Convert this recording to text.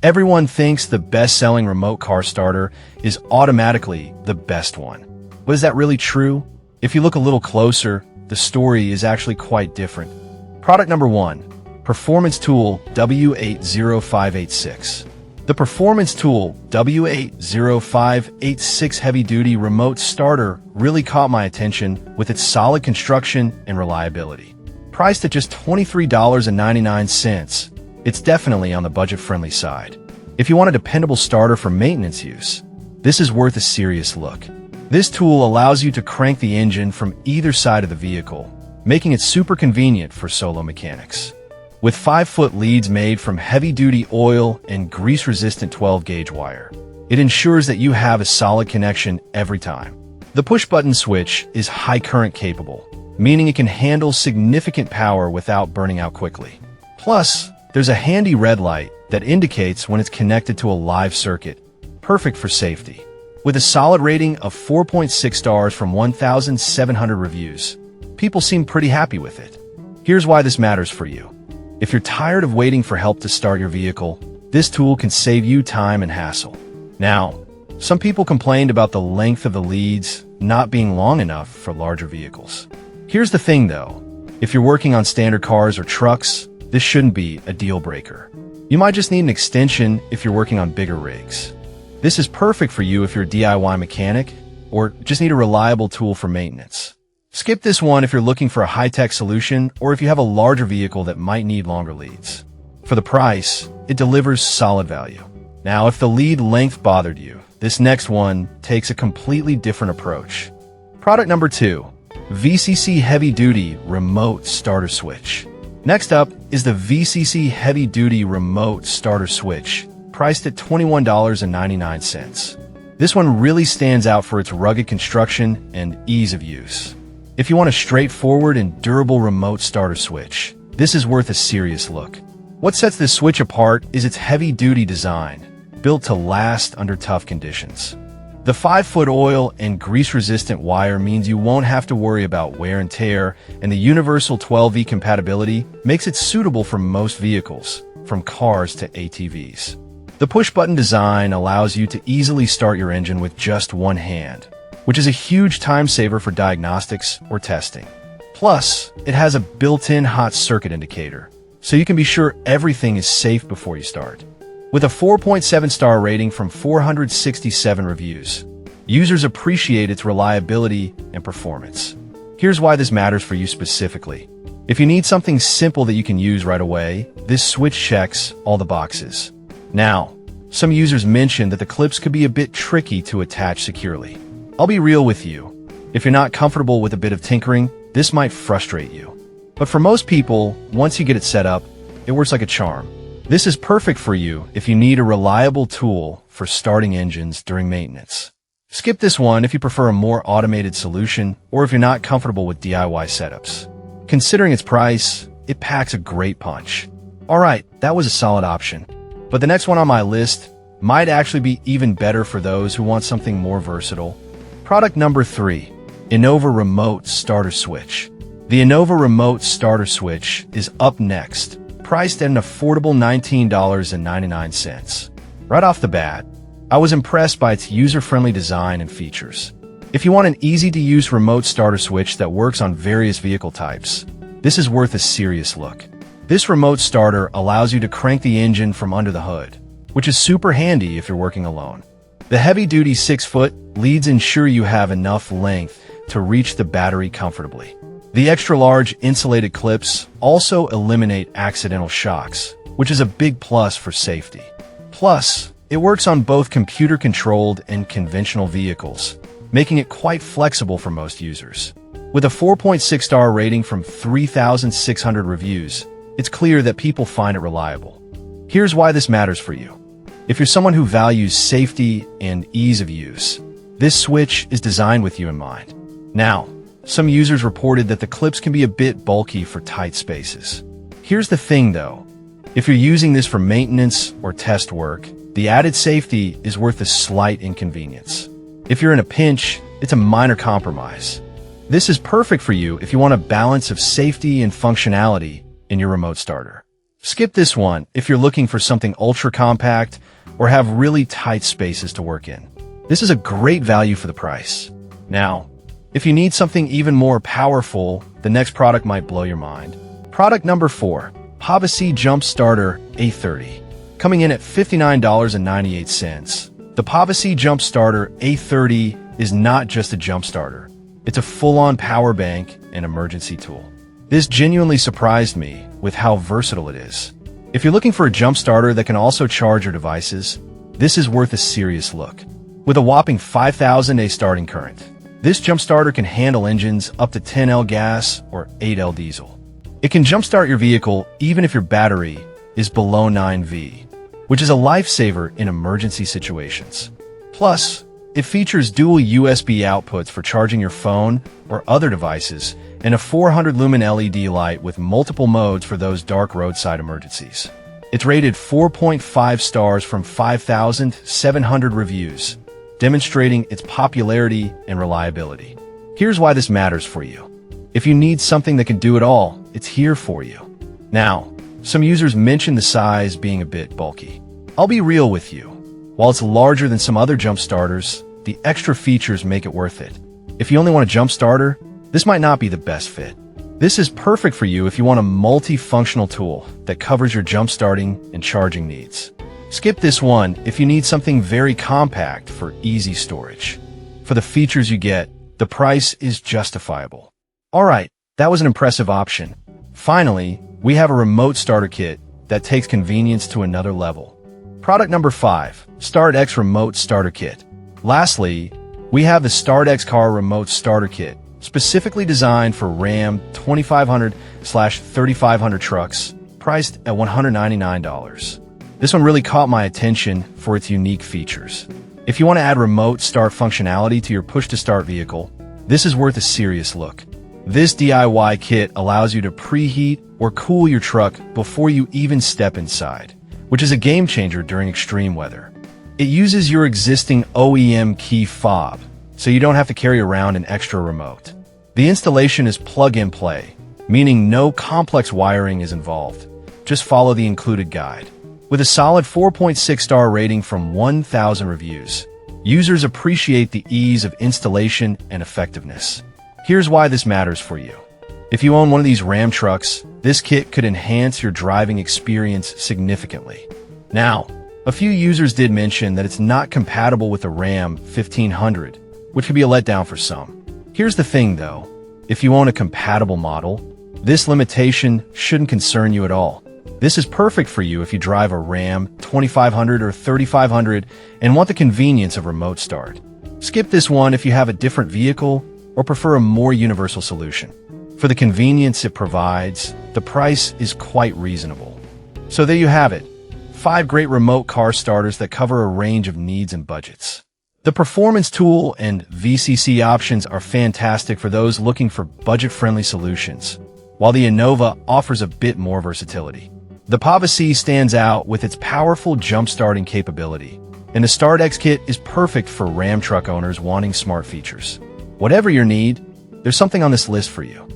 Everyone thinks the best-selling remote car starter is automatically the best one. But is that really true? If you look a little closer, the story is actually quite different. Product number 1, Performance Tool W80586. The Performance Tool W80586 heavy-duty remote starter really caught my attention with its solid construction and reliability. Priced at just $23.99, it's definitely on the budget-friendly side. If you want a dependable starter for maintenance use, this is worth a serious look. This tool allows you to crank the engine from either side of the vehicle, making it super convenient for solo mechanics. With 5-foot leads made from heavy-duty oil and grease-resistant 12-gauge wire, it ensures that you have a solid connection every time. The push-button switch is high-current capable, meaning it can handle significant power without burning out quickly. Plus, there's a handy red light that indicates when it's connected to a live circuit, perfect for safety. With a solid rating of 4.6 stars from 1,700 reviews, people seem pretty happy with it. Here's why this matters for you. If you're tired of waiting for help to start your vehicle, this tool can save you time and hassle. Now, some people complained about the length of the leads not being long enough for larger vehicles. Here's the thing though, if you're working on standard cars or trucks, this shouldn't be a deal breaker. You might just need an extension if you're working on bigger rigs. This is perfect for you if you're a DIY mechanic or just need a reliable tool for maintenance. Skip this one if you're looking for a high-tech solution or if you have a larger vehicle that might need longer leads. For the price, it delivers solid value. Now, if the lead length bothered you, this next one takes a completely different approach. Product number 2, VCC Heavy Duty Remote Starter Switch. Next up is the VCC Heavy Duty Remote Starter Switch, priced at $21.99. This one really stands out for its rugged construction and ease of use. If you want a straightforward and durable remote starter switch, this is worth a serious look. What sets this switch apart is its heavy-duty design, built to last under tough conditions. The 5-foot oil and grease-resistant wire means you won't have to worry about wear and tear, and the universal 12V compatibility makes it suitable for most vehicles, from cars to ATVs. The push-button design allows you to easily start your engine with just one hand, which is a huge time saver for diagnostics or testing. Plus, it has a built-in hot circuit indicator, so you can be sure everything is safe before you start. With a 4.7-star rating from 467 reviews, users appreciate its reliability and performance. Here's why this matters for you specifically. If you need something simple that you can use right away, this switch checks all the boxes. Now, some users mentioned that the clips could be a bit tricky to attach securely. I'll be real with you. If you're not comfortable with a bit of tinkering, this might frustrate you. But for most people, once you get it set up, it works like a charm. This is perfect for you if you need a reliable tool for starting engines during maintenance. Skip this one if you prefer a more automated solution or if you're not comfortable with DIY setups. Considering its price, it packs a great punch. Alright, that was a solid option. But the next one on my list might actually be even better for those who want something more versatile. Product number 3, Innova Remote Starter Switch. The Innova Remote Starter Switch is up next, priced at an affordable $19.99. Right off the bat, I was impressed by its user-friendly design and features. If you want an easy-to-use remote starter switch that works on various vehicle types, this is worth a serious look. This remote starter allows you to crank the engine from under the hood, which is super handy if you're working alone. The heavy-duty 6-foot leads ensure you have enough length to reach the battery comfortably. The extra-large insulated clips also eliminate accidental shocks, which is a big plus for safety. Plus, it works on both computer-controlled and conventional vehicles, making it quite flexible for most users. With a 4.6-star rating from 3,600 reviews, it's clear that people find it reliable. Here's why this matters for you. If you're someone who values safety and ease of use, this switch is designed with you in mind. Now, some users reported that the clips can be a bit bulky for tight spaces. Here's the thing though, if you're using this for maintenance or test work, the added safety is worth a slight inconvenience. If you're in a pinch, it's a minor compromise. This is perfect for you if you want a balance of safety and functionality in your remote starter. Skip this one if you're looking for something ultra-compact or have really tight spaces to work in. This is a great value for the price. Now, if you need something even more powerful, the next product might blow your mind. Product number 4, Pavesi Jump Starter A30. Coming in at $59.98. The Pavesi Jump Starter A30 is not just a jump starter. It's a full-on power bank and emergency tool. This genuinely surprised me with how versatile it is. If you're looking for a jump starter that can also charge your devices, this is worth a serious look. With a whopping 5,000 A starting current, this jump starter can handle engines up to 10L gas or 8L diesel. It can jumpstart your vehicle even if your battery is below 9V, which is a lifesaver in emergency situations. Plus, it features dual USB outputs for charging your phone or other devices and a 400-lumen LED light with multiple modes for those dark roadside emergencies. It's rated 4.5 stars from 5,700 reviews, demonstrating its popularity and reliability. Here's why this matters for you. If you need something that can do it all, it's here for you. Now, some users mention the size being a bit bulky. I'll be real with you. While it's larger than some other jump starters, the extra features make it worth it. If you only want a jump starter, this might not be the best fit. This is perfect for you if you want a multifunctional tool that covers your jump starting and charging needs. Skip this one if you need something very compact for easy storage. For the features you get, the price is justifiable. Alright, that was an impressive option. Finally, we have a remote starter kit that takes convenience to another level. Product number 5, StartX Remote Starter Kit. Lastly, we have the StartX Car Remote Starter Kit, specifically designed for Ram 2500/3500 trucks, priced at $199. This one really caught my attention for its unique features. If you want to add remote start functionality to your push-to-start vehicle, this is worth a serious look. This DIY kit allows you to preheat or cool your truck before you even step inside, which is a game changer during extreme weather. It uses your existing OEM key fob, so you don't have to carry around an extra remote. The installation is plug-and-play, meaning no complex wiring is involved. Just follow the included guide. With a solid 4.6-star rating from 1,000 reviews, users appreciate the ease of installation and effectiveness. Here's why this matters for you. If you own one of these Ram trucks, this kit could enhance your driving experience significantly. Now, a few users did mention that it's not compatible with the Ram 1500, which could be a letdown for some. Here's the thing though, if you own a compatible model, this limitation shouldn't concern you at all. This is perfect for you if you drive a Ram 2500 or 3500 and want the convenience of remote start. Skip this one if you have a different vehicle or prefer a more universal solution. For the convenience it provides, the price is quite reasonable. So there you have it. 5 great remote car starters that cover a range of needs and budgets. The performance tool and VCC options are fantastic for those looking for budget-friendly solutions, while the Innova offers a bit more versatility. The Pavesi stands out with its powerful jump-starting capability, and the StartX kit is perfect for Ram truck owners wanting smart features. Whatever your need, there's something on this list for you.